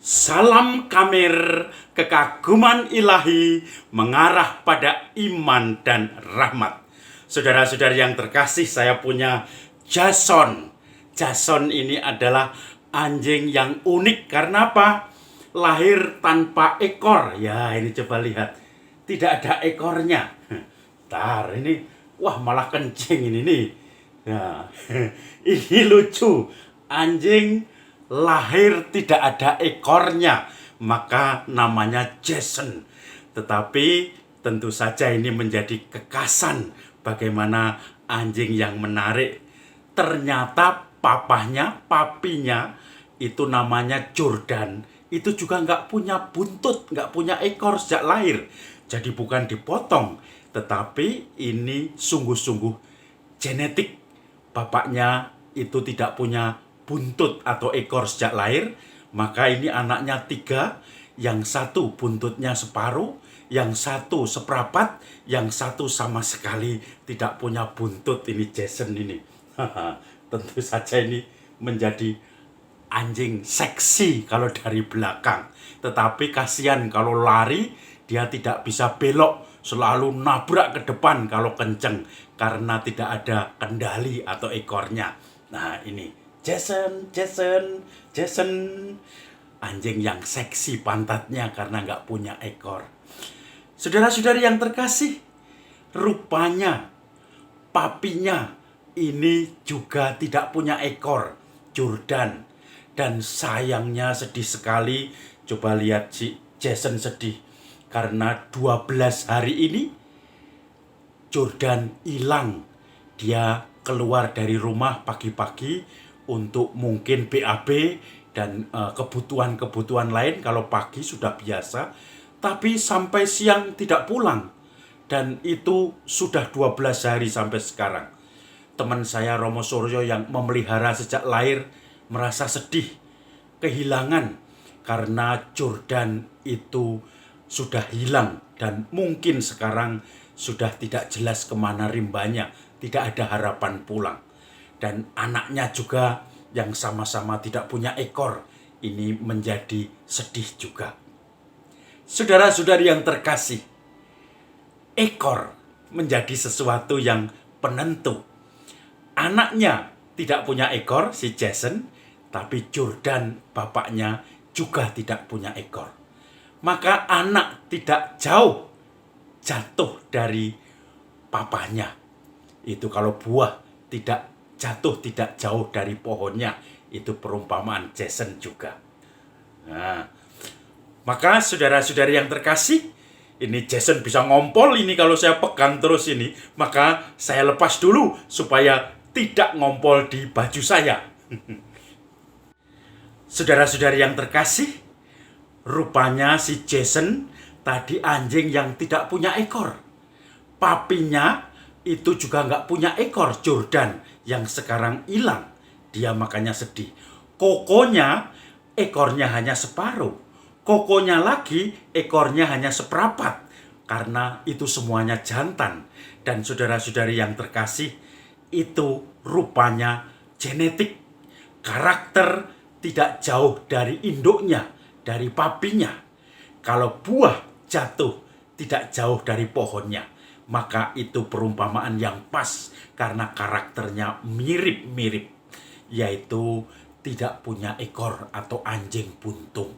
Salam kamir, kekaguman ilahi mengarah pada iman dan rahmat. Saudara-saudari yang terkasih, saya punya Jason. Jason ini adalah anjing yang unik karena apa? Lahir tanpa ekor. Ya, ini coba lihat. Tidak ada ekornya. Tar, ini wah malah kencing ini nih. Ya, ini lucu. Anjing lahir tidak ada ekornya, maka namanya Jason. Tetapi tentu saja ini menjadi kekasan bagaimana anjing yang menarik. Ternyata papinya itu namanya Jordan. Itu juga nggak punya buntut, nggak punya ekor sejak lahir. Jadi bukan dipotong, tetapi ini sungguh-sungguh genetik. Bapaknya itu tidak punya buntut atau ekor sejak lahir, maka ini anaknya 3, yang satu buntutnya separuh, yang satu seperapat, yang satu sama sekali tidak punya buntut. Ini Jason ini. Tentu saja ini menjadi anjing seksi kalau dari belakang, tetapi kasihan kalau lari dia tidak bisa belok, selalu nabrak ke depan kalau kenceng karena tidak ada kendali atau ekornya. Nah, ini Jason, anjing yang seksi pantatnya karena nggak punya ekor. Saudara-saudari yang terkasih, rupanya papinya ini juga tidak punya ekor, Jordan. Dan sayangnya sedih sekali, coba lihat si Jason sedih. Karena 12 hari ini Jordan hilang. Dia keluar dari rumah pagi-pagi untuk mungkin BAB dan kebutuhan-kebutuhan lain. Kalau pagi sudah biasa, tapi sampai siang tidak pulang. Dan itu sudah 12 hari sampai sekarang. Teman saya Romo Suryo yang memelihara sejak lahir merasa sedih, kehilangan, karena Jordan itu sudah hilang dan mungkin sekarang sudah tidak jelas kemana rimbanya, tidak ada harapan pulang. Dan anaknya juga yang sama-sama tidak punya ekor, ini menjadi sedih juga. Saudara-saudari yang terkasih, ekor menjadi sesuatu yang penentu. Anaknya tidak punya ekor, si Jason, tapi Jordan bapaknya juga tidak punya ekor. Maka anak tidak jauh jatuh dari papanya. Itu kalau buah tidak jatuh tidak jauh dari pohonnya. Itu perumpamaan Jason juga. Nah, maka saudara-saudari yang terkasih, ini Jason bisa ngompol ini kalau saya pegang terus ini. Maka saya lepas dulu supaya tidak ngompol di baju saya. Saudara-saudari yang terkasih, rupanya si Jason tadi anjing yang tidak punya ekor. Papinya itu juga nggak punya ekor, Jordan, yang sekarang hilang. Dia makanya sedih. Kokonya ekornya hanya separuh. Kokonya lagi ekornya hanya seperapat. Karena itu semuanya jantan. Dan saudara-saudari yang terkasih, itu rupanya genetik. Karakter tidak jauh dari induknya, dari papinya. Kalau buah jatuh tidak jauh dari pohonnya, maka itu perumpamaan yang pas karena karakternya mirip-mirip, yaitu tidak punya ekor atau anjing buntung.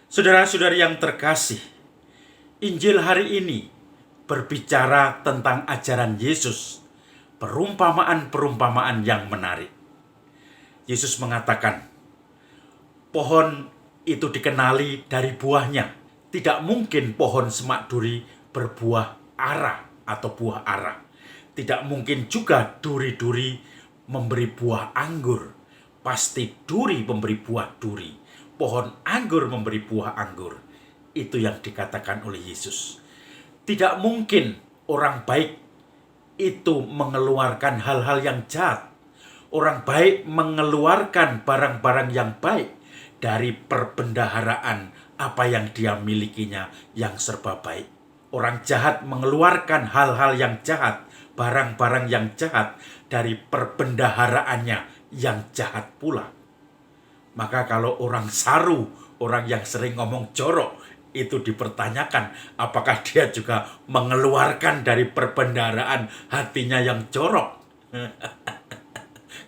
Saudara-saudari yang terkasih, Injil hari ini berbicara tentang ajaran Yesus, perumpamaan-perumpamaan yang menarik. Yesus mengatakan, pohon itu dikenali dari buahnya. Tidak mungkin pohon semak duri berbuah ara atau buah ara. Tidak mungkin juga duri-duri memberi buah anggur. Pasti duri memberi buah duri. Pohon anggur memberi buah anggur. Itu yang dikatakan oleh Yesus. Tidak mungkin orang baik itu mengeluarkan hal-hal yang jahat. Orang baik mengeluarkan barang-barang yang baik dari perbendaharaan apa yang dia milikinya yang serba baik. Orang jahat mengeluarkan hal-hal yang jahat, barang-barang yang jahat dari perbendaharaannya yang jahat pula. Maka kalau orang saru orang yang sering ngomong jorok itu dipertanyakan apakah dia juga mengeluarkan dari perbendaharaan hatinya yang jorok.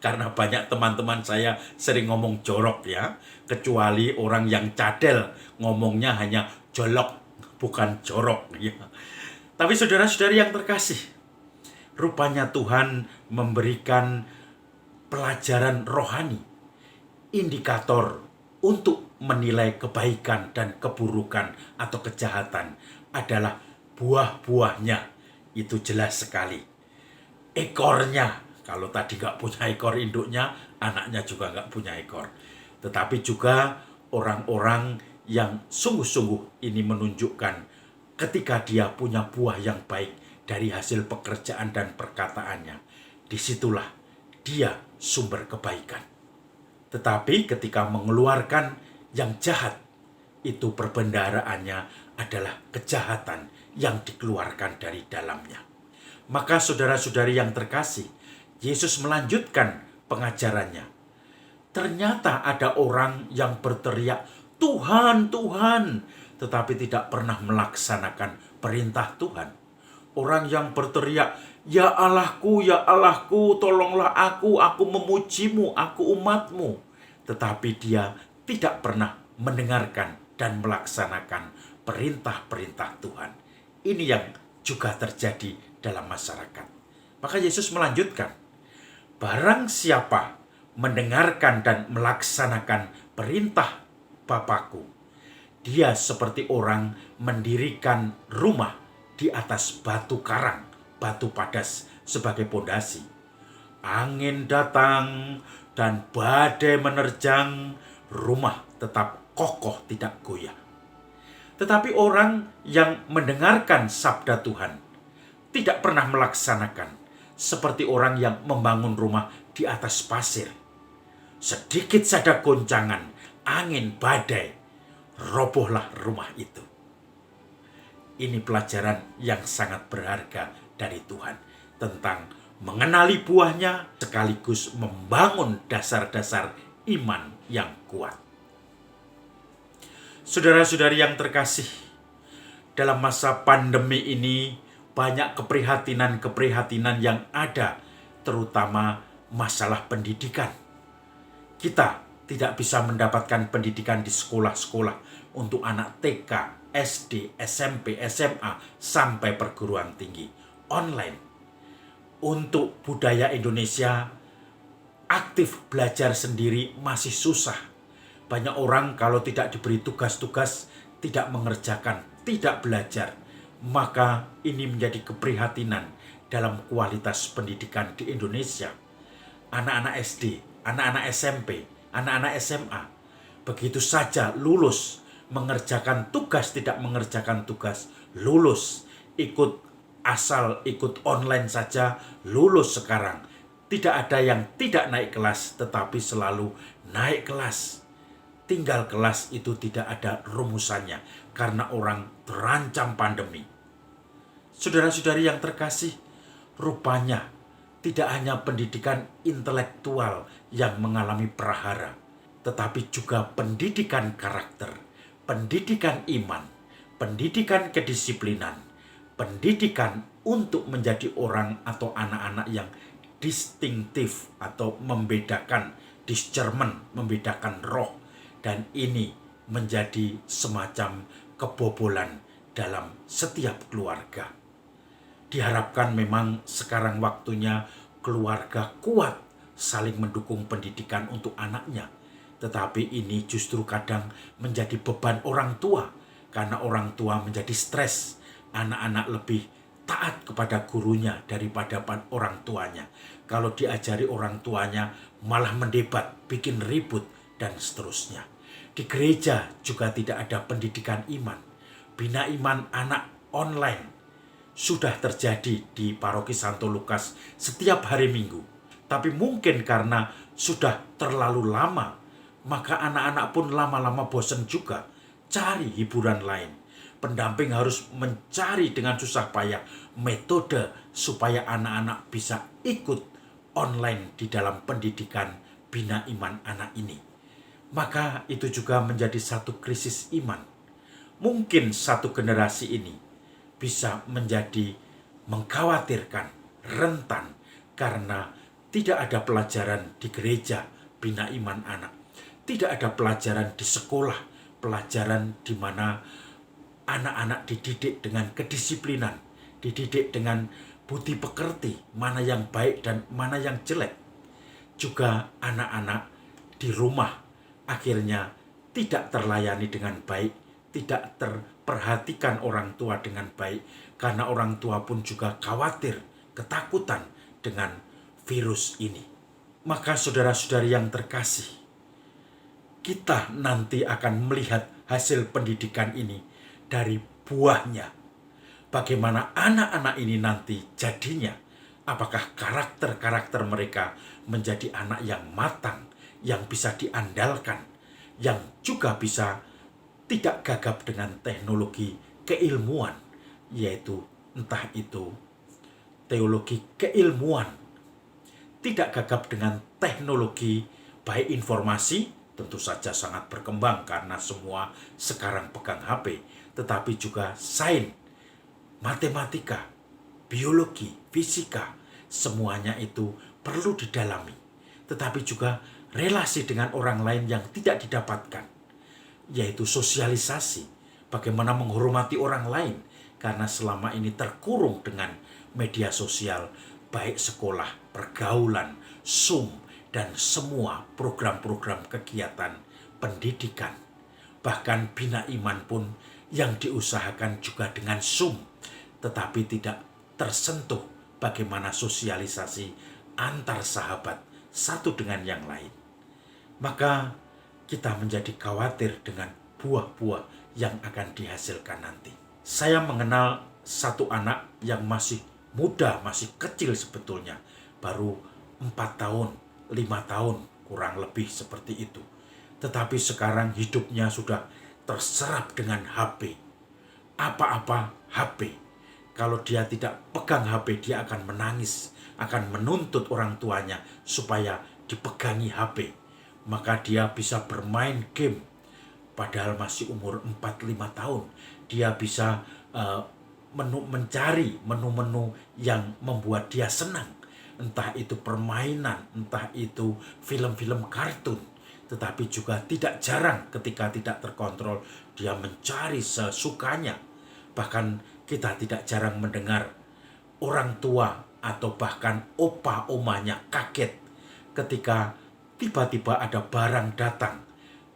Karena banyak teman-teman saya sering ngomong jorok ya. Kecuali orang yang cadel ngomongnya hanya jolok bukan jorok ya. Tapi saudara-saudari yang terkasih, rupanya Tuhan memberikan pelajaran rohani, indikator untuk menilai kebaikan dan keburukan atau kejahatan adalah buah-buahnya. Itu jelas sekali. Ekornya, kalau tadi nggak punya ekor induknya, anaknya juga nggak punya ekor. Tetapi juga orang-orang yang sungguh-sungguh ini menunjukkan ketika dia punya buah yang baik dari hasil pekerjaan dan perkataannya, disitulah dia sumber kebaikan. Tetapi ketika mengeluarkan yang jahat, itu perbendaharaannya adalah kejahatan yang dikeluarkan dari dalamnya. Maka saudara-saudari yang terkasih, Yesus melanjutkan pengajarannya. Ternyata ada orang yang berteriak, Tuhan, Tuhan, tetapi tidak pernah melaksanakan perintah Tuhan. Orang yang berteriak, ya Allahku, tolonglah aku memujimu, aku umatmu. Tetapi dia tidak pernah mendengarkan dan melaksanakan perintah-perintah Tuhan. Ini yang juga terjadi dalam masyarakat. Maka Yesus melanjutkan, barang siapa mendengarkan dan melaksanakan perintah Bapakku, dia seperti orang mendirikan rumah di atas batu karang, batu padas sebagai pondasi. Angin datang dan badai menerjang, rumah tetap kokoh tidak goyah. Tetapi orang yang mendengarkan sabda Tuhan tidak pernah melaksanakan, seperti orang yang membangun rumah di atas pasir. Sedikit saja goncangan, angin, badai, robohlah rumah itu. Ini pelajaran yang sangat berharga dari Tuhan tentang mengenali buahnya sekaligus membangun dasar-dasar iman yang kuat. Saudara-saudari yang terkasih, dalam masa pandemi ini banyak keprihatinan-keprihatinan yang ada, terutama masalah pendidikan. Kita tidak bisa mendapatkan pendidikan di sekolah-sekolah untuk anak TK, SD, SMP, SMA, sampai perguruan tinggi. Online. Untuk budaya Indonesia, aktif belajar sendiri masih susah. Banyak orang kalau tidak diberi tugas-tugas, tidak mengerjakan, tidak belajar. Maka ini menjadi keprihatinan dalam kualitas pendidikan di Indonesia. Anak-anak SD, anak-anak SMP, anak-anak SMA, begitu saja lulus, mengerjakan tugas, tidak mengerjakan tugas, lulus, ikut online saja, lulus sekarang. Tidak ada yang tidak naik kelas, tetapi selalu naik kelas. Tinggal kelas itu tidak ada rumusannya, karena orang terancam pandemi. Saudara-saudari yang terkasih, rupanya tidak hanya pendidikan intelektual yang mengalami prahara, tetapi juga pendidikan karakter, pendidikan iman, pendidikan kedisiplinan, pendidikan untuk menjadi orang atau anak-anak yang distinktif atau membedakan, discernment, membedakan roh. Dan ini menjadi semacam kebobolan dalam setiap keluarga. Diharapkan memang sekarang waktunya keluarga kuat saling mendukung pendidikan untuk anaknya. Tetapi ini justru kadang menjadi beban orang tua, karena orang tua menjadi stres. Anak-anak lebih taat kepada gurunya daripada orang tuanya. Kalau diajari orang tuanya malah mendebat, bikin ribut, dan seterusnya. Di gereja juga tidak ada pendidikan iman. Bina iman anak online sudah terjadi di Paroki Santo Lukas setiap hari Minggu. Tapi mungkin karena sudah terlalu lama, maka anak-anak pun lama-lama bosan juga cari hiburan lain. Pendamping harus mencari dengan susah payah metode supaya anak-anak bisa ikut online di dalam pendidikan bina iman anak ini. maka itu juga menjadi satu krisis iman. Mungkin satu generasi ini bisa menjadi mengkhawatirkan, rentan, karena tidak ada pelajaran di gereja bina iman anak. Tidak ada pelajaran di sekolah, pelajaran di mana anak-anak dididik dengan kedisiplinan, dididik dengan budi pekerti, mana yang baik dan mana yang jelek. Juga anak-anak di rumah akhirnya tidak terlayani dengan baik, tidak terperhatikan orang tua dengan baik, karena orang tua pun juga khawatir, ketakutan dengan virus ini. Maka saudara-saudari yang terkasih, kita nanti akan melihat hasil pendidikan ini dari buahnya. Bagaimana anak-anak ini nanti jadinya, apakah karakter-karakter mereka menjadi anak yang matang, yang bisa diandalkan, yang juga bisa tidak gagap dengan teknologi keilmuan, yaitu entah itu teologi keilmuan, tidak gagap dengan teknologi baik informasi, tentu saja sangat berkembang karena semua sekarang pegang HP, tetapi juga sains, matematika, biologi, fisika, semuanya itu perlu didalami. Tetapi juga relasi dengan orang lain yang tidak didapatkan, yaitu sosialisasi, bagaimana menghormati orang lain, karena selama ini terkurung dengan media sosial, baik sekolah, pergaulan, Zoom, dan semua program-program kegiatan pendidikan. Bahkan bina iman pun yang diusahakan juga dengan Zoom, tetapi tidak tersentuh bagaimana sosialisasi antar sahabat satu dengan yang lain. Maka kita menjadi khawatir dengan buah-buah yang akan dihasilkan nanti. Saya mengenal satu anak yang masih muda, masih kecil sebetulnya, baru 4 tahun, 5 tahun, kurang lebih seperti itu. Tetapi sekarang hidupnya sudah terserap dengan HP. Apa-apa HP. Kalau dia tidak pegang HP, dia akan menangis, akan menuntut orang tuanya supaya dipegangi HP. Maka dia bisa bermain game. Padahal masih umur 4-5 tahun. Dia bisa mencari menu-menu yang membuat dia senang. Entah itu permainan, entah itu film-film kartun. Tetapi juga tidak jarang ketika tidak terkontrol, dia mencari sesukanya. Bahkan kita tidak jarang mendengar orang tua atau bahkan opa omanya kaget ketika tiba-tiba ada barang datang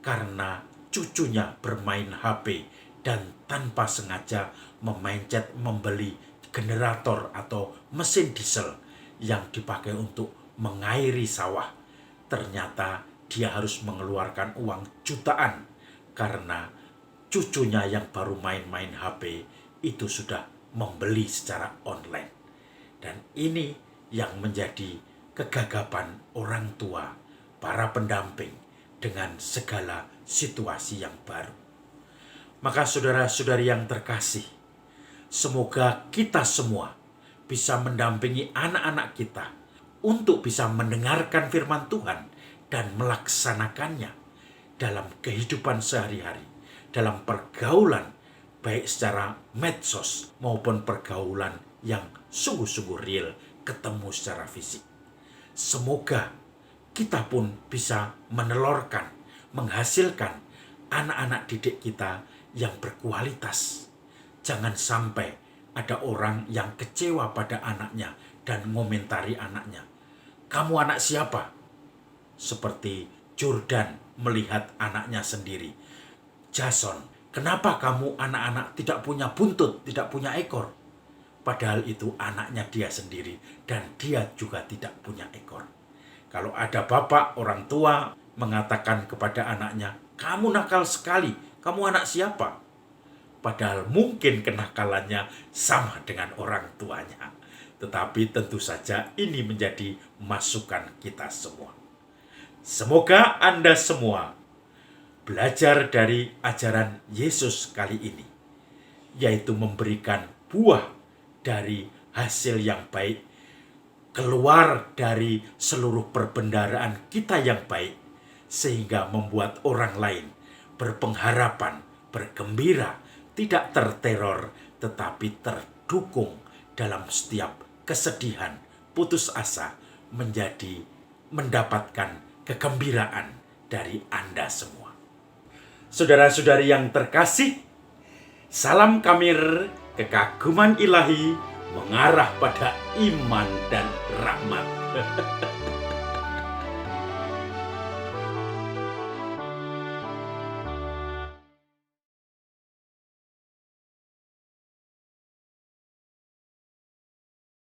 karena cucunya bermain HP dan tanpa sengaja memencet membeli generator atau mesin diesel yang dipakai untuk mengairi sawah. Ternyata dia harus mengeluarkan uang jutaan karena cucunya yang baru main-main HP itu sudah membeli secara online. Dan ini yang menjadi kegagapan orang tua, para pendamping dengan segala situasi yang baru. Maka saudara-saudari yang terkasih, semoga kita semua bisa mendampingi anak-anak kita untuk bisa mendengarkan firman Tuhan dan melaksanakannya dalam kehidupan sehari-hari, dalam pergaulan, baik secara medsos maupun pergaulan yang sungguh-sungguh real, ketemu secara fisik. Semoga kita pun bisa menelorkan, menghasilkan anak-anak didik kita yang berkualitas. Jangan sampai ada orang yang kecewa pada anaknya dan mengomentari anaknya. Kamu anak siapa? Seperti Jordan melihat anaknya sendiri. Jason, kenapa kamu anak-anak tidak punya buntut, tidak punya ekor? Padahal itu anaknya dia sendiri dan dia juga tidak punya ekor. Kalau ada bapak, orang tua mengatakan kepada anaknya, kamu nakal sekali, kamu anak siapa? Padahal mungkin kenakalannya sama dengan orang tuanya. Tetapi tentu saja ini menjadi masukan kita semua. Semoga Anda semua belajar dari ajaran Yesus kali ini, yaitu memberikan buah dari hasil yang baik, keluar dari seluruh perbendaharaan kita yang baik, sehingga membuat orang lain berpengharapan, bergembira, tidak terteror, tetapi terdukung dalam setiap kesedihan, putus asa, menjadi mendapatkan kegembiraan dari Anda semua. Saudara-saudari yang terkasih, salam Kamir, kekaguman ilahi mengarah pada iman dan rahmat.